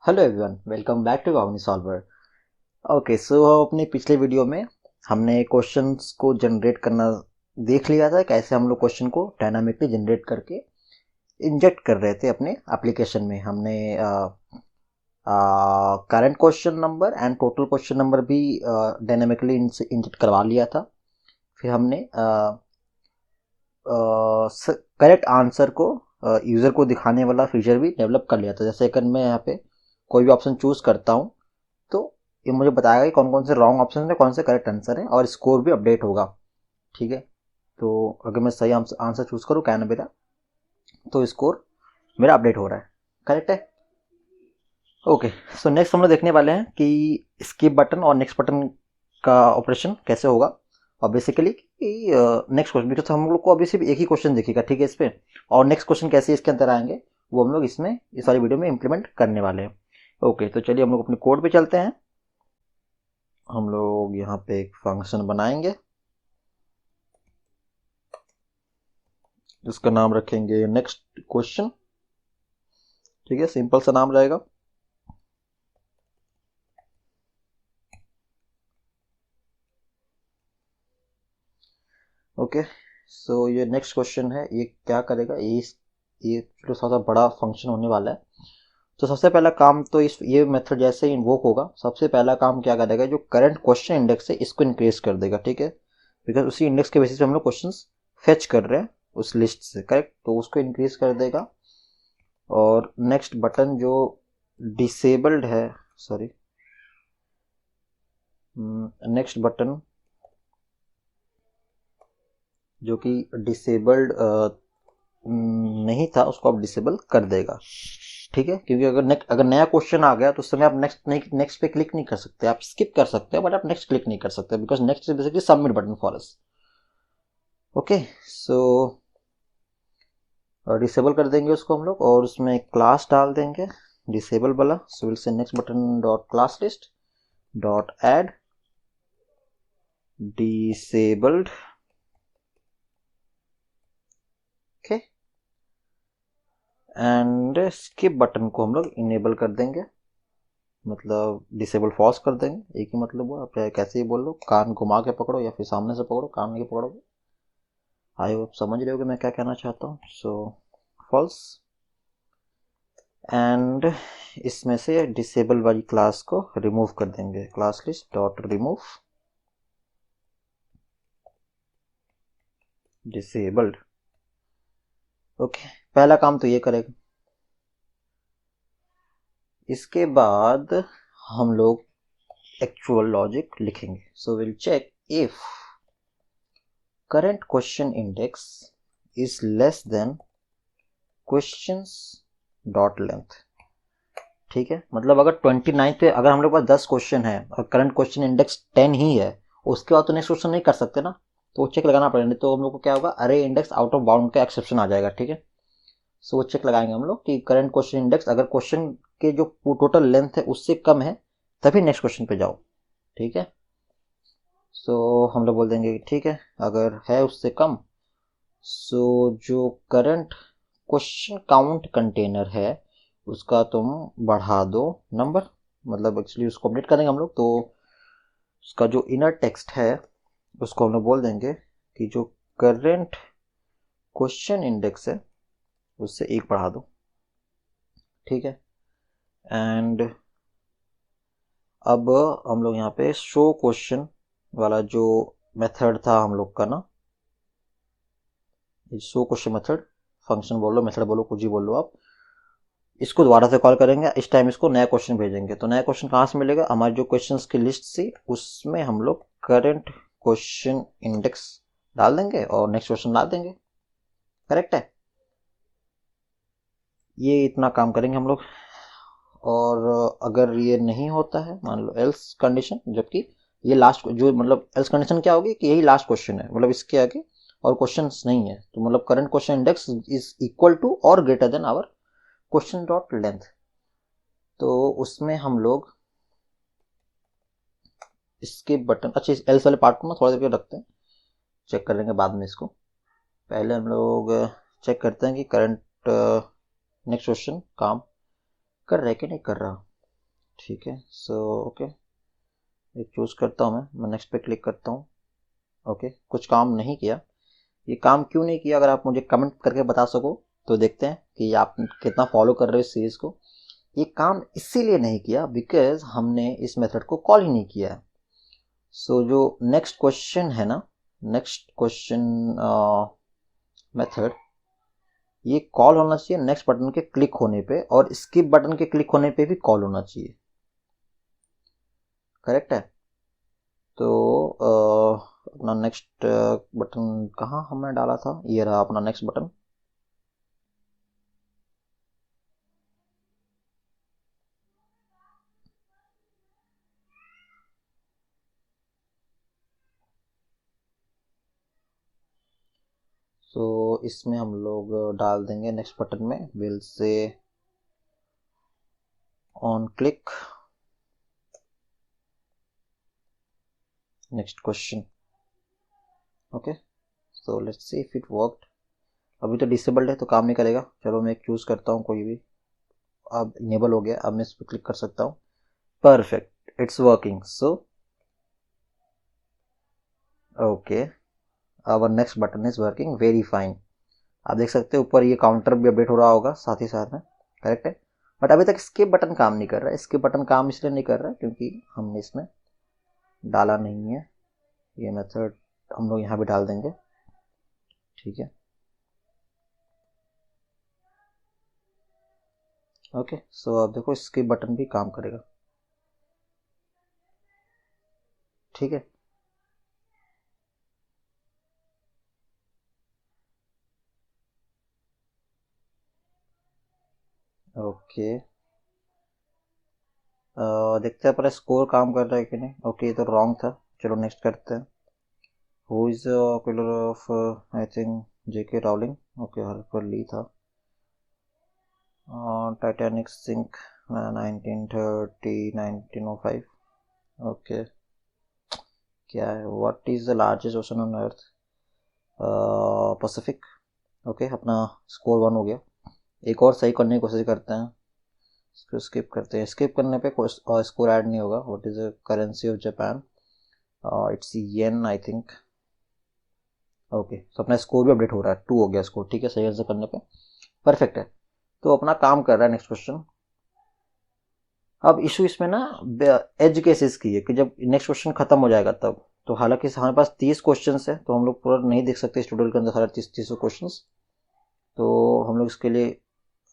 Hello everyone, welcome back to Cogni Solver. Okay, so अपने पिछले video में हमने क्वेश्चंस को जनरेट करना देख लिया था, कैसे हम लोग क्वेश्चन को डायनामिकली जनरेट करके इंजेक्ट कर रहे थे अपने एप्लीकेशन में। हमने current question number and total question number भी डायनामिकली इंजेक्ट करवा लिया था। फिर हमने करेक्ट आंसर को यूज़र को दिखाने वाला फीचर भी डेवलप कर लिया था। जैसे अगर मैं यहाँ पे कोई भी ऑप्शन चूज़ करता हूँ तो ये मुझे बताएगा कि कौन कौन से रॉन्ग ऑप्शन है, कौन से करेक्ट आंसर है, और स्कोर भी अपडेट होगा। ठीक है, तो अगर मैं सही आंसर चूज़ करूँ कैनबेरा, तो स्कोर मेरा अपडेट हो रहा है। करेक्ट है। ओके, सो नेक्स्ट हम लोग देखने वाले हैं कि स्किप बटन और नेक्स्ट बटन का ऑपरेशन कैसे होगा। और बेसिकली नेक्स्ट क्वेश्चन, बिकॉज हम लोग को अभी सिर्फ एक ही क्वेश्चन दिखेगा, ठीक है, इस पे, और नेक्स्ट क्वेश्चन कैसे इसके अंदर आएंगे वो हम लोग इसमें इस सारी वीडियो में इम्प्लीमेंट करने वाले हैं। ओके, तो चलिए हम लोग अपने कोड पे चलते हैं। हम लोग यहाँ पे एक फंक्शन बनाएंगे, जिसका नाम रखेंगे नेक्स्ट क्वेश्चन। ठीक है, सिंपल सा नाम रहेगा। ओके, सो ये नेक्स्ट क्वेश्चन है, ये क्या करेगा, ये थोड़ा सा बड़ा फंक्शन होने वाला है। तो सबसे पहला काम तो इस ये मेथड जैसे ही इन्वोक होगा, सबसे पहला काम क्या करेगा, जो करंट क्वेश्चन इंडेक्स है इसको इंक्रीज कर देगा। ठीक है, बिकॉज उसी इंडेक्स के बेसिस पे हम लोग क्वेश्चंस फेच कर रहे हैं उस लिस्ट से। करेक्ट, तो उसको इंक्रीज कर देगा। और नेक्स्ट बटन जो डिसेबल्ड है, सॉरी, नेक्स्ट बटन जो कि डिसेबल्ड नहीं था, उसको आप डिसेबल कर देगा। ठीक है, क्योंकि अगर नया क्वेश्चन आ गया तो उस समय आप नेक्स्ट पे क्लिक नहीं कर सकते, आप स्किप कर सकते हैं बट आप नेक्स्ट क्लिक नहीं कर सकते, because next is basically submit button for us. Okay, so disable कर देंगे उसको हम लोग, और उसमें क्लास डाल देंगे डिसेबल वाला। So we'll say next button dot class list dot add disabled. Okay, and skip button को हम लोग इनेबल कर देंगे, मतलब डिसेबल फॉल्स कर देंगे। एक ही मतलब हुआ, आप चाहे कैसे ही बोल लो, कान घुमा के पकड़ो या फिर सामने से पकड़ो, कान नहीं पकड़ोगे। आई होप समझ रहे हो कि मैं क्या कहना चाहता हूँ। सो फॉल्स, एंड इसमें से डिसेबल वाली क्लास को रिमूव कर देंगे, class list dot remove disabled. Okay, पहला काम तो ये करेगा। इसके बाद हम लोग एक्चुअल लॉजिक लिखेंगे। So we'll check if current question index is less than questions dot length. ठीक है, मतलब अगर 29 पे अगर हम लोग पास 10 क्वेश्चन है और करंट क्वेश्चन इंडेक्स 10 ही है, उसके बाद तो नेक्स्ट क्वेश्चन नहीं कर सकते ना, तो वो चेक लगाना पड़ेगा। नहीं तो हम लोग को क्या होगा, अरे इंडेक्स आउट ऑफ बाउंड का एक्सेप्शन आ जाएगा। ठीक है, सो वो चेक लगाएंगे हम लोग कि करंट क्वेश्चन इंडेक्स अगर क्वेश्चन के जो टोटल लेंथ है उससे कम है, तभी नेक्स्ट क्वेश्चन पे जाओ। ठीक है, सो हम लोग बोल देंगे कि ठीक है, अगर है उससे कम, सो जो करंट क्वेश्चन काउंट कंटेनर है उसका तुम बढ़ा दो नंबर, मतलब एक्चुअली उसको अपडेट करेंगे हम लोग। तो उसका जो इनर टेक्स्ट है उसको हम लोग बोल देंगे कि जो करंट क्वेश्चन इंडेक्स है उससे एक बढ़ा दो। ठीक है, एंड अब हम लोग यहाँ पे शो क्वेश्चन वाला जो मेथड था हम लोग का ना, शो क्वेश्चन मेथड, फंक्शन बोलो, मेथड बोलो, कुछ ही बोलो आप, इसको दोबारा से कॉल करेंगे। इस टाइम इसको नया क्वेश्चन भेजेंगे। तो नया क्वेश्चन कहाँ से मिलेगा, हमारी जो क्वेश्चंस की लिस्ट थी उसमें हम लोग करंट क्वेश्चन इंडेक्स डाल देंगे और नेक्स्ट क्वेश्चन डाल देंगे। करेक्ट है, ये इतना काम करेंगे हम लोग। और अगर ये नहीं होता है, मान लो एल्स कंडीशन, जबकि ये लास्ट जो, मतलब एल्स कंडीशन क्या होगी कि यही लास्ट क्वेश्चन है, मतलब इसके आगे और क्वेश्चंस नहीं है, तो मतलब current question index is equal to और greater than our question dot length. तो उसमें हम लोग इसके बटन, अच्छा इस एल्स वाले पार्ट को ना थोड़ा देर के रखते हैं, चेक कर लेंगे बाद में इसको। पहले हम लोग चेक करते हैं कि करंट नेक्स्ट क्वेश्चन काम कर रहा है कि नहीं कर रहा। ठीक है। सो ओके, एक चूज़ करता हूँ मैं नेक्स्ट पे क्लिक करता हूँ। ओके, कुछ काम नहीं किया। ये काम क्यों नहीं किया, अगर आप मुझे कमेंट करके बता सको तो देखते हैं कि आप कितना फॉलो कर रहे हो इस सीरीज़ को। ये काम इसीलिए नहीं किया बिकॉज हमने इस मेथड को कॉल ही नहीं किया है। सो जो नेक्स्ट क्वेश्चन है ना, नेक्स्ट क्वेश्चन मेथड, ये कॉल होना चाहिए नेक्स्ट बटन के क्लिक होने पे, और स्किप बटन के क्लिक होने पे भी कॉल होना चाहिए। करेक्ट है। तो अपना नेक्स्ट बटन कहाँ हमने डाला था, ये रहा अपना नेक्स्ट बटन। तो इसमें हम लोग डाल देंगे नेक्स्ट बटन में will say on click next question. Okay, so let's see if it worked. अभी तो डिसेबल्ड है तो काम नहीं करेगा। चलो मैं एक चूज करता हूँ कोई भी। अब इनेबल हो गया, अब मैं इस पर क्लिक कर सकता हूँ। Perfect, it's working. So okay, our next button is working very fine. आप देख सकते हो ऊपर ये काउंटर भी अपडेट हो रहा होगा साथ ही साथ में। करेक्ट है। बट अभी तक स्किप बटन काम नहीं कर रहा है। स्किप बटन काम इसलिए नहीं कर रहा है क्योंकि हमने इसमें डाला नहीं है। ये मेथड हम लोग यहाँ भी डाल देंगे। ठीक है। ओके, सो अब देखो स्किप बटन भी काम करेगा। ठीक है। ओके, देखते हैं पर स्कोर काम कर रहा है कि नहीं। ओके, ये तो रॉन्ग था। चलो नेक्स्ट करते हैं। Who is killer of I think JK Rowling. Okay, Harper Lee था। Titanic sink 1930 1905। ओके, क्या है, what is the largest ocean on earth. Pacific. Okay, अपना स्कोर 1 हो गया। एक और सही करने की कोशिश करते हैं। इसको स्किप करते हैं। स्किप करने पे कोई स्कोर ऐड नहीं होगा। What is the currency of Japan. It's yen I think. Okay, तो अपना स्कोर भी अपडेट हो रहा है। 2 हो गया स्कोर। ठीक है, सही आंसर करने पे परफेक्ट है। तो अपना काम कर रहा है। Next question. अब इशू इसमें ना एज केसेस की है कि जब नेक्स्ट क्वेश्चन खत्म हो जाएगा तब। तो हालांकि हमारे पास 30 क्वेश्चन है तो हम लोग पूरा नहीं देख सकते इस ट्यूटोरियल के अंदर सारे 30 क्वेश्चन। तो हम लोग इसके लिए,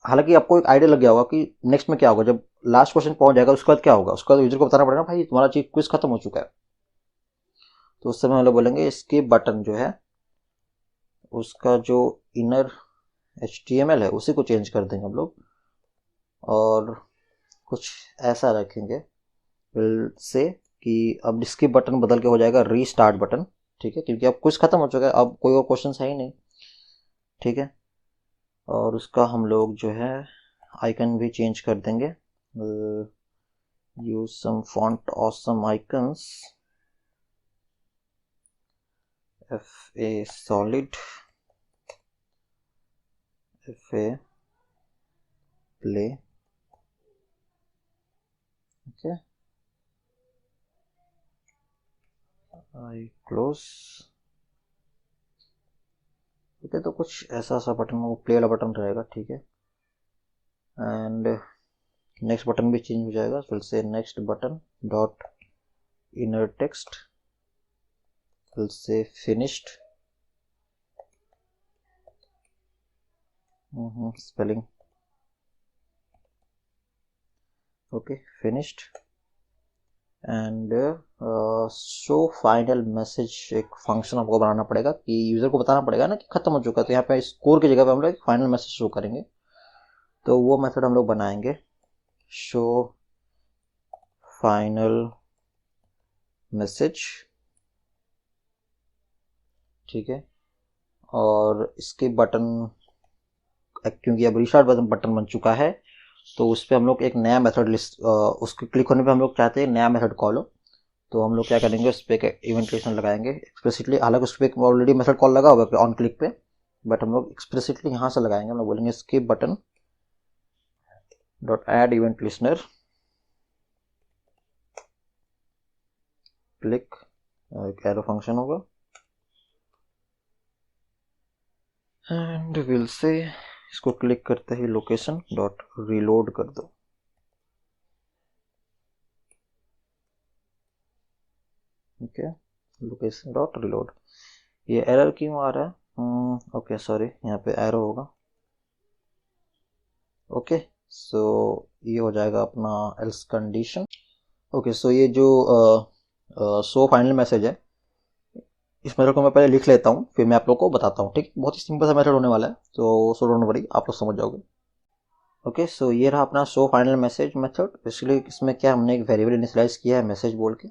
हालांकि आपको एक आइडिया लग गया होगा कि नेक्स्ट में क्या होगा। जब लास्ट क्वेश्चन पहुंच जाएगा उसके बाद क्या होगा, उसके बाद यूजर को बताना पड़ेगा भाई तुम्हारा चीज क्विज खत्म हो चुका है। तो उस समय हम लोग बोलेंगे स्किप बटन जो है उसका जो इनर HTML है उसी को चेंज कर देंगे हम लोग, और कुछ ऐसा रखेंगे विल से कि अब स्किप बटन बदल के हो जाएगा रीस्टार्ट बटन। ठीक है, क्योंकि अब कुछ खत्म हो चुका है, अब कोई और क्वेश्चन है ही नहीं। ठीक है, और उसका हम लोग जो है आइकन भी चेंज कर देंगे। Use some font awesome icons. FA solid, FA play। okay, I close। ठीक है, तो कुछ ऐसा सा बटन, वो प्ले वाला बटन रहेगा। ठीक है, एंड नेक्स्ट बटन भी चेंज हो जाएगा। फिर से next button dot inner text, फिर से finished. Spelling. Okay, finished. And show final message, एक फंक्शन आपको बनाना पड़ेगा कि यूजर को बताना पड़ेगा ना कि खत्म हो चुका है। तो यहाँ पे स्कोर की जगह पे हम लोग फाइनल मैसेज शो करेंगे। तो वो मेथड हम लोग बनाएंगे, शो फाइनल मैसेज। ठीक है, और इसके बटन क्योंकि अब रिस्टार्ट बटन बन चुका है तो उस पर हम लोग एक नया मेथड लिस्ट, उसके क्लिक होने पे हम लोग चाहते हैं नया मेथड कॉल हो। तो हम लोग क्या करेंगे, उस पर इवेंट क्रिएशन लगाएंगे एक्सप्लिसिटली। हालांकि उस पर ऑलरेडी मेथड कॉल लगा होगा ऑन क्लिक पे, बट हम लोग एक्सप्लिसिटली यहाँ से लगाएंगे। हम लोग बोलेंगे skip button dot add event listener. Click, एक एरो फंक्शन होगा एंड विल से इसको क्लिक करते ही लोकेशन डॉट रीलोड कर दो। Okay, location dot reload. ये एरर क्यों आ रहा है? ओके सॉरी, यहाँ पे एरो होगा। ओके, सो ये हो जाएगा अपना एल्स कंडीशन। ओके, सो ये जो सो फाइनल मैसेज है, इस मेथड को मैं पहले लिख लेता हूँ, फिर मैं आप लोग को बताता हूँ। ठीक, बहुत ही सिंपल सा मेथड होने वाला है, तो सो डोंट वरी, आप लोग समझ जाओगे। ओके, सो ये रहा अपना so final message method. Basically इसमें क्या, हमने एक वेरिएबल इनिशियलाइज किया है मैसेज बोल के,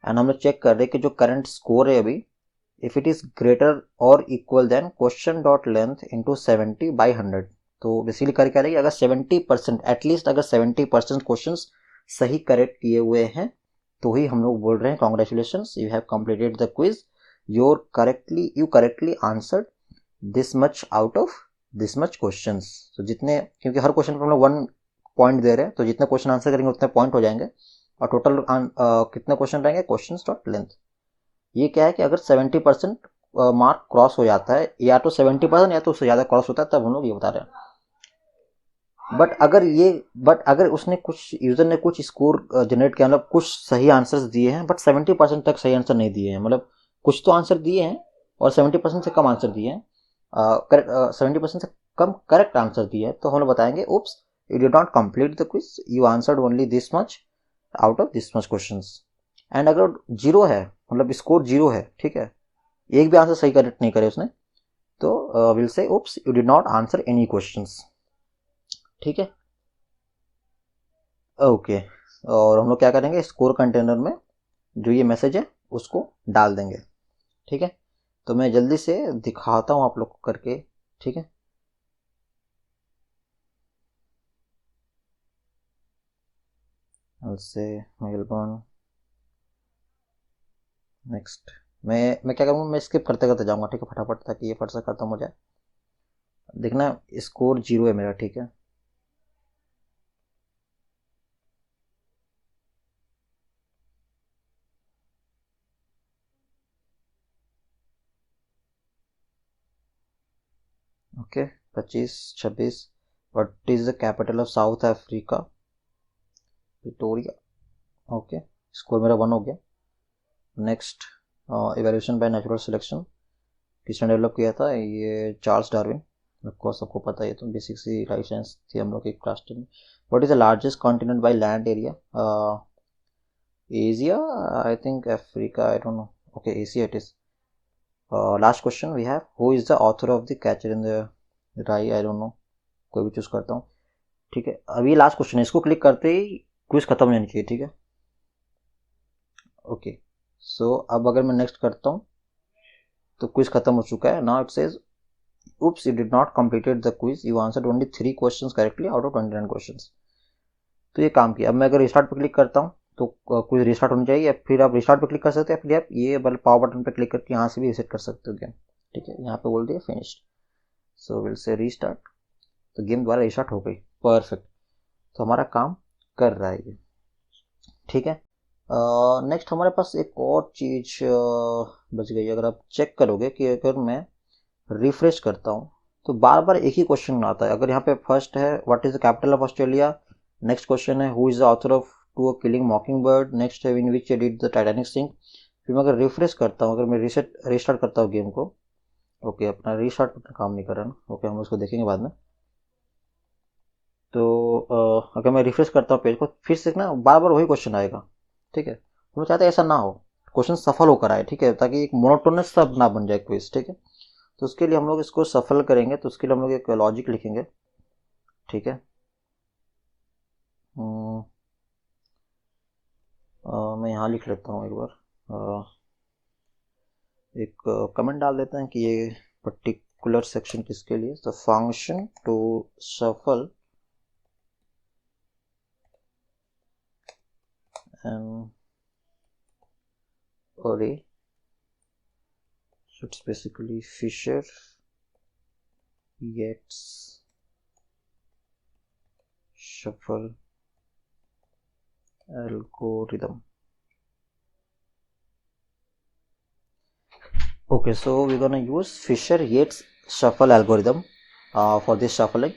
एंड हम लोग चेक कर रहे हैं कि जो करंट स्कोर है अभी, इफ इट इज ग्रेटर और equal than question dot length into 70 by 100। तो बेसिकली कर क्या रहेगी, अगर 70% एटलीस्ट, अगर 70% क्वेश्चन सही करेक्ट किए हुए हैं तो ही हम लोग बोल रहे हैं congratulations, you have completed the quiz, you correctly answered this much out of this much questions. तो जितने, क्योंकि हर क्वेश्चन पर हम लोग 1 पॉइंट दे रहे हैं, तो जितने क्वेश्चन आंसर करेंगे उतने पॉइंट हो जाएंगे, और टोटल कितने क्वेश्चन रहेंगे, क्वेश्चन डॉट लेंथ। ये क्या है कि अगर 70% मार्क क्रॉस हो जाता है, या तो 70% या तो उससे ज़्यादा क्रॉस होता है, तब हम लोग ये बता रहे हैं। बट अगर उसने कुछ, यूजर ने कुछ स्कोर जनरेट किया, मतलब कुछ सही आंसर्स दिए हैं बट 70% तक सही आंसर नहीं दिए हैं, मतलब कुछ तो आंसर दिए हैं और 70% से कम आंसर दिए हैं, 70% से कम करेक्ट आंसर दिए हैं, तो हम लोग बताएंगे oops, you did not complete the quiz, you answered only this much out of this much questions. And अगर जीरो है, मतलब स्कोर जीरो है, ठीक है, एक भी आंसर सही करेक्ट नहीं करे उसने, तो will say oops, you did not answer any questions. ठीक है, ओके। और हम लोग क्या करेंगे, स्कोर कंटेनर में जो ये मैसेज है उसको डाल देंगे। ठीक है, तो मैं जल्दी से दिखाता हूँ आप लोग को करके। ठीक है, से मेलबर्न नेक्स्ट, मैं क्या करूँगा, मैं स्किप करते करते जाऊँगा, ठीक है, फटाफट, ताकि ये फट से खत्म हो जाए। देखना स्कोर जीरो है मेरा, ठीक है। Okay, 25-26। What is the capital of south Africa? Victoria. Okay, score मेरा 1 हो गया। Next, evolution by natural selection किसने डेवलप किया था? ये चार्ल्स डार्विन। ऑफकोर्स सबको पता है, ये तो बेसिक सी लाइफ साइंस थी हम लोग की क्लास 10 में। What is the largest continent by land area? Asia, I think Africa, I don't know. Okay, Asia it is. Last question we have, who is the author of the Catcher in the Rye? I don't no, कोई भी choose करता हूँ। ठीक है, अभी last question है, इसको click करते ही क्विज खत्म हो जानी चाहिए। ठीक है, ओके, सो अब अगर मैं नेक्स्ट करता हूँ तो क्विज खत्म हो चुका है। Now it says, oops, you did not completed the quiz, you answered only 3 questions correctly out of 29 questions। तो ये काम किया। अब मैं अगर रिस्टार्ट पे क्लिक करता हूँ तो क्विज रिस्टार्ट होनी चाहिए, या फिर आप रिस्टार्ट पे क्लिक कर सकते हैं, फिर आप ये वाले पावर बटन पे क्लिक करके यहाँ से भी रिसेट कर सकते हो गेम। ठीक है, यहाँ पे बोल दिया फिनिश्ड, सो विल से रीस्टार्ट, तो गेम दोबारा रिस्टार्ट हो गई। परफेक्ट, तो हमारा काम कर रहा है ये। ठीक है, नेक्स्ट हमारे पास एक और चीज बच गई। अगर आप चेक करोगे कि अगर मैं रिफ्रेश करता हूँ तो बार बार एक ही क्वेश्चन आता है। अगर यहाँ पे फर्स्ट है what is the capital of Australia, next question है who is the author of to a killing mockingbird, next है in which did the Titanic sink. फिर मैं अगर रिफ्रेश करता हूँ, अगर मैं रिस्टार्ट करता हूँ गेम को, ओके, अपना रिस्टार्ट काम नहीं कर रहा ना, ओके, हम उसको देखेंगे बाद में। तो अगर मैं रिफ्रेश करता हूँ पेज को, फिर से ना बार बार वही क्वेश्चन आएगा। ठीक है, हम लोग चाहते हैं ऐसा ना हो, क्वेश्चन सफल होकर आए, ठीक है, ताकि एक मोनोटोनस सब ना बन जाए क्विज। ठीक है, तो उसके लिए हम लोग इसको सफल करेंगे, तो उसके लिए हम लोग एक लॉजिक लिखेंगे। ठीक है, मैं यहाँ लिख लेता हूँ एक बार, एक कमेंट डाल देते हैं कि ये पर्टिकुलर सेक्शन किसके लिए। तो फंक्शन टू सफल N array, so it's basically Fisher Yates shuffle algorithm। Okay, so we're gonna use Fisher-Yates shuffle algorithm for this shuffling.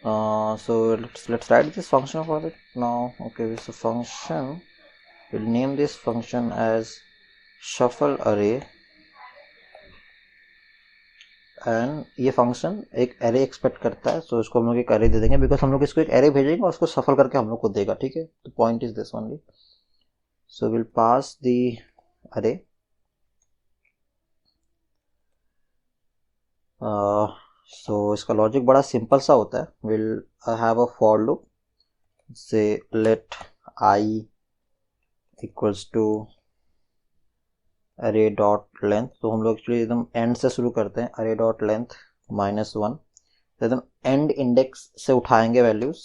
So let's write this function for it now. Okay, so function, we'll name this function as shuffle array, and ये function एक array expect करता है, सो इसको हम लोग एक array दे देंगे because हम लोग इसको एक एरे भेजेंगे और उसको सफल करके हम लोग को देगा, ठीक है. तो point is this only. So will pass the अरे. सो इसका लॉजिक बड़ा सिंपल सा होता है. Will have a for loop से लेट आई इक्वल्स टू अरे डॉट लेंथ. तो हम लोग एक्चुअली एकदम एंड से शुरू करते हैं. अरे डॉट लेंथ -1, एकदम एंड इंडेक्स से उठाएंगे वैल्यूज,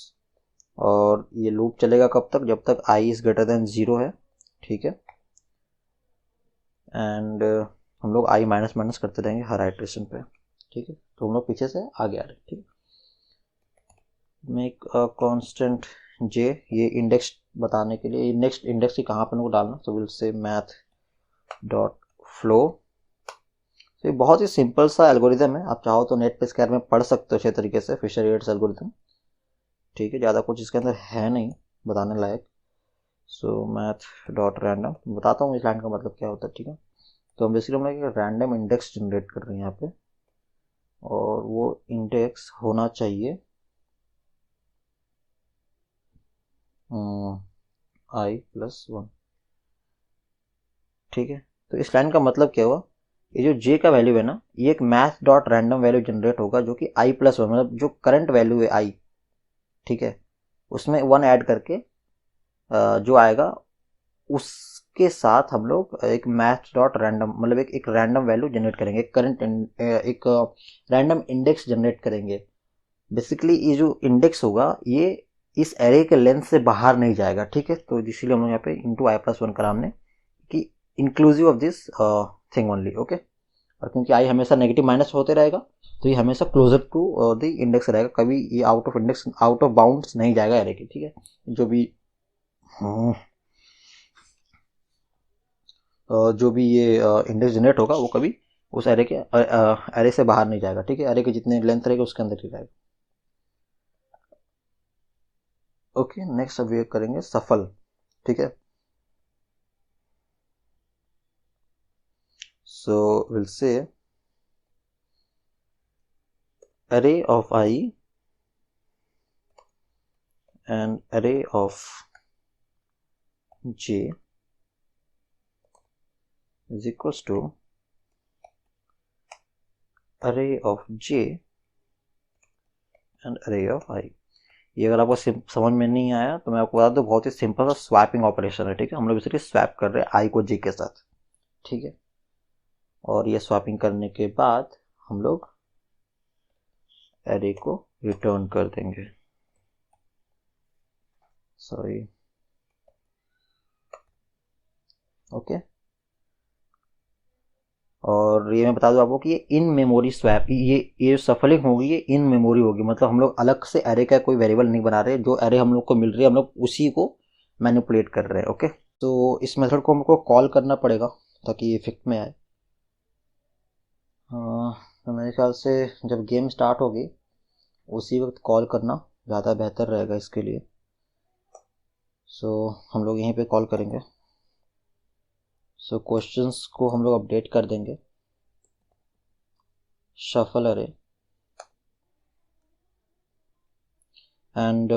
और ये लूप चलेगा कब तक, जब तक i इज ग्रेटर देन 0 है, ठीक है. एंड हम लोग i माइनस माइनस करते रहेंगे हर आइटरेशन पे, ठीक है. तो हम लोग पीछे से आगे आ रहे हैं, ठीक है. मेक अ कांस्टेंट j, ये इंडेक्स बताने के लिए, नेक्स्ट इंडेक्स ही कहाँ पे हमको डालना. तो will say math dot flow. तो ये बहुत ही सिंपल सा एल्गोरिथम है. आप चाहो तो नेट पे स्क्वायर में पढ़ सकते हो अच्छे तरीके से, फिशर-येट्स एल्गोरिथम, ठीक है. ज़्यादा कुछ इसके अंदर है नहीं बताने लायक. सो मैथ डॉट रैंडम, बताता हूँ इस लाइन का मतलब क्या होता है, ठीक है. तो हम बेसिकली हम लोग रैंडम इंडेक्स जनरेट कर रहे हैं यहाँ पे, और वो इंडेक्स होना चाहिए i+1, ठीक है. तो इस लाइन का मतलब क्या हुआ, ये जो j का वैल्यू है ना, ये एक math dot random value generate होगा जो कि i+1, मतलब जो करंट वैल्यू है i, ठीक है, उसमें 1 ऐड करके जो आएगा उसके साथ हम लोग एक मैथ डॉट रैंडम, मतलब एक रैंडम वैल्यू जनरेट करेंगे, एक रैंडम इंडेक्स जनरेट करेंगे. बेसिकली ये जो इंडेक्स होगा ये इस एरे के लेंथ से बाहर नहीं जाएगा, ठीक है. तो इसीलिए हम लोग यहाँ पे इंटू i+1 करा हमने, कि inclusive of this thing only, okay. और क्योंकि i हमेशा नेगेटिव माइनस होते रहेगा, तो ये हमेशा क्लोजर टू द इंडेक्स रहेगा, कभी ये out of index, out of bounds नहीं जाएगा एरे के, ठीक है. जो भी ये इंडेक्स जनरेट होगा वो कभी उस एरे के एरे से बाहर नहीं जाएगा, ठीक है. एरे के जितने लेंथ रहेगा उसके अंदर ही रहेगा. ओके, नेक्स्ट अब ये करेंगे सफल, ठीक है. सो विल से array of I and array of j is equals to array of j and array of I. ये अगर आपको समझ में नहीं आया तो मैं आपको बता दूं, बहुत ही सिंपल सा स्वैपिंग ऑपरेशन है, ठीक है. हम लोग बेसिकली स्वैप कर रहे हैं i को j के साथ, ठीक है. और ये स्वैपिंग करने के बाद हम लोग एरे को रिटर्न कर देंगे. Sorry, okay. और ये मैं बता दूं आपको कि ये इन मेमोरी स्वैप, ये सफलिंग होगी, ये इन मेमोरी होगी, मतलब हम लोग अलग से एरे का कोई वेरिएबल नहीं बना रहे. जो एरे हम लोग को मिल रही है हम लोग उसी को मैनिपुलेट कर रहे हैं, ओके. तो इस मेथड को हमको कॉल करना पड़ेगा ताकि ये इफेक्ट में आए. तो मेरे ख्याल से जब गेम स्टार्ट होगी उसी वक्त कॉल करना ज़्यादा बेहतर रहेगा इसके लिए. सो हम लोग यहीं पे कॉल करेंगे. सो क्वेश्चंस को हम लोग अपडेट कर देंगे, शफल अरे, and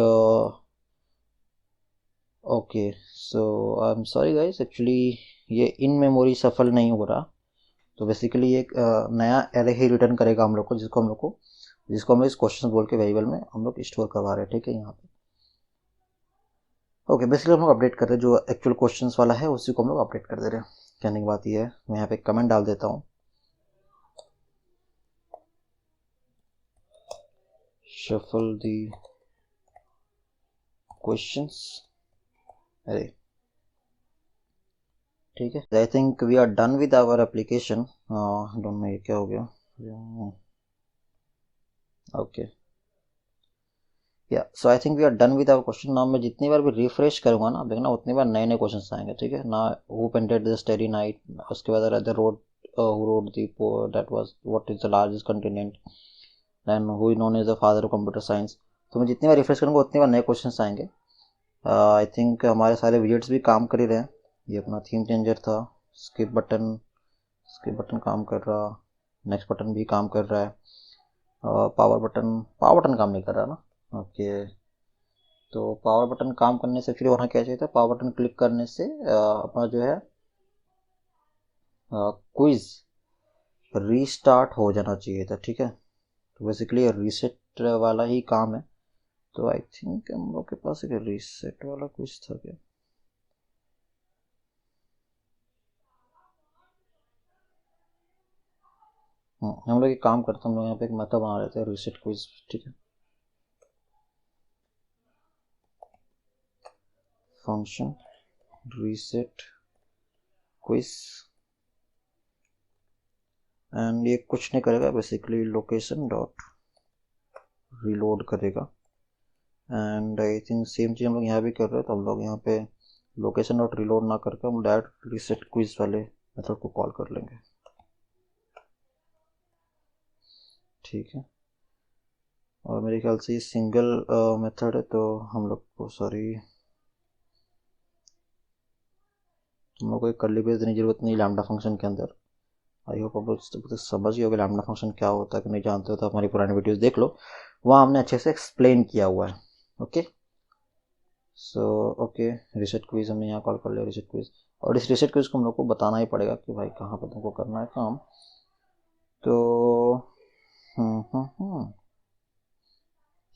okay. So I am sorry guys, actually ये इन मेमोरी सफल नहीं हो रहा. तो बेसिकली एक नया एरे ही रिटर्न करेगा हम लोग को, जिसको हम लोग इस क्वेश्चन बोल के वेरिएबल में हम लोग स्टोर करवा रहे हैं, ठीक है. यहाँ पे ओके, बेसिकली हम लोग अपडेट कर रहे हैं, जो एक्चुअल क्वेश्चंस वाला है उसी को हम लोग अपडेट कर दे रहे हैं. कहने की बात ये है, मैं यहाँ पे कमेंट डाल देता हूँ, shuffle the questions array, ठीक है. I think we are done with our application. Don't know ये क्या हो गया. ओके, या so I think we are done with our question. Now मैं जितनी बार भी रिफ्रेश करूंगा ना, देखना उतनी बार नए नए क्वेश्चंस आएंगे, ठीक है ना. हु पेंटेड द स्टेरी नाइट, उसके बाद other road who wrote the that was what is the largest continent, then who is known as the father of computer science. तो मैं जितनी बार रिफ्रेश करूँगा उतनी बार नए क्वेश्चंस आएंगे. आई थिंक हमारे सारे विजेट्स भी काम कर ही रहे हैं. ये अपना थीम चेंजर था, स्किप बटन काम कर रहा, नेक्स्ट बटन भी काम कर रहा है, पावर बटन काम नहीं कर रहा ना. ओके, तो पावर बटन काम करने से फिर होना क्या चाहिए था, पावर बटन क्लिक करने से अपना जो है क्विज रीस्टार्ट हो जाना चाहिए था. ठीक है, तो बेसिकली रीसेट वाला ही काम है. तो आई थिंक हम लोग के पास एक रीसेट वाला क्विज था क्या. हम लोग एक काम करते हैं, हम लोग यहाँ पे एक मेथड बना लेते हैं रीसेट क्विज. ठीक है, फंक्शन रीसेट क्विज, एंड ये कुछ नहीं करेगा, बेसिकली लोकेशन डॉट रीलोड करेगा. एंड आई थिंक सेम चीज़ हम लोग यहाँ भी कर रहे हैं, तो हम लोग यहाँ पे लोकेशन डॉट रीलोड ना करके हम डायरेक्ट रीसेट क्विज वाले मेथड को कॉल कर लेंगे. ठीक है, और मेरे ख्याल से ये सिंगल मेथड है, तो हम लोग को हम लोग को एक कर्ली ब्रेस देने की जरूरत नहीं लैम्डा फंक्शन के अंदर. आई होप आप लोग समझ गए होगा लैम्डा फंक्शन क्या होता है. कि नहीं जानते हो तो हमारी पुरानी वीडियोस देख लो, वहाँ हमने अच्छे से एक्सप्लेन किया हुआ है. Okay, so okay, reset quiz हमने यहाँ कॉल कर लिया रीसेट क्विज. और इस रीसेट क्विज को हम लोग को बताना ही पड़ेगा कि भाई कहाँ पर तुमको करना है काम. तो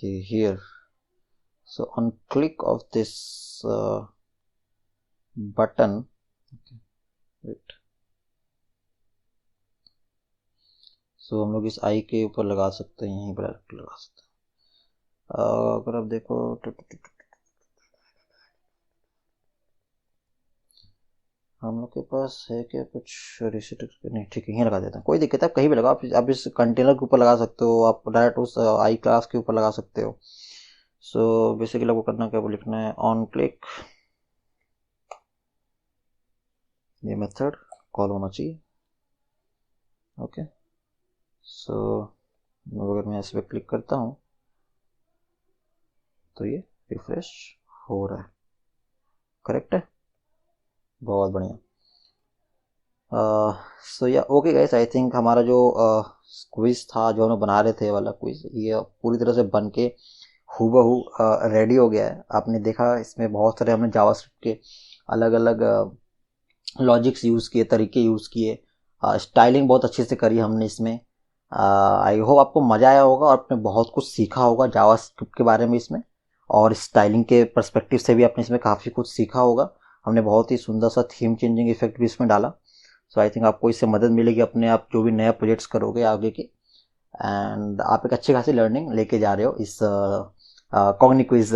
here, so on click of this button, okay, wait, so हम लोग इस आई के ऊपर लगा सकते हैं, यहीं पर लगा सकते हैं. अगर आप देखो हम लोग के पास है क्या कुछ रीसेट, नहीं ठीक है, यहीं लगा देते हैं, कोई दिक्कत है. आप कहीं भी लगाओ, आप इस कंटेनर के ऊपर लगा सकते हो, आप डायरेक्ट उस आई क्लास के ऊपर लगा सकते हो. सो बेसिकली आपको करना क्या, वो लिखना है ऑन क्लिक, ये मेथड कॉल होना चाहिए. ओके, सो अगर मैं इस पर क्लिक करता हूँ तो ये रिफ्रेश हो रहा है. करेक्ट है, बहुत बढ़िया. सो या ओके गाइस, आई थिंक हमारा जो क्विज था, जो हम बना रहे थे वाला क्विज, ये पूरी तरह से बन के हूबहू रेडी हो गया है. आपने देखा इसमें बहुत सारे हमने जावास्क्रिप्ट के अलग अलग लॉजिक्स यूज़ किए, तरीके यूज़ किए, स्टाइलिंग बहुत अच्छे से करी हमने इसमें. आई होप आपको मज़ा आया होगा और आपने बहुत कुछ सीखा होगा जावास्क्रिप्ट के बारे में इसमें, और स्टाइलिंग के पर्सपेक्टिव से भी आपने इसमें काफ़ी कुछ सीखा होगा. हमने बहुत ही सुंदर सा थीम चेंजिंग इफेक्ट भी इसमें डाला. सो आई थिंक आपको इससे मदद मिलेगी अपने आप जो भी नया प्रोजेक्ट्स करोगे आगे के, एंड आप एक अच्छी खासी लर्निंग लेके जा रहे हो इस कॉग्नि क्विज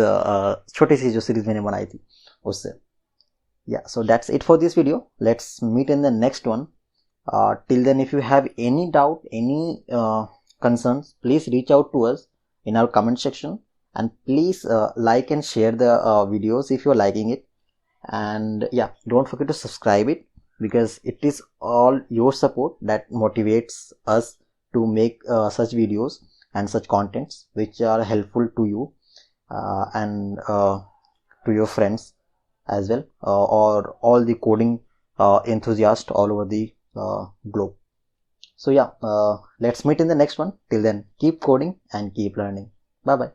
छोटी सी जो सीरीज मैंने बनाई थी उससे. Yeah, so that's it for this video. Let's meet in the next one. Till then, if you have any doubt, any concerns, please reach out to us in our comment section, and please like and share the videos if you're liking it. And yeah, don't forget to subscribe it, because it is all your support that motivates us to make such videos and such contents which are helpful to you and to your friends as well, or all the coding enthusiasts all over the globe. So yeah, let's meet in the next one. Till then, keep coding and keep learning. Bye bye.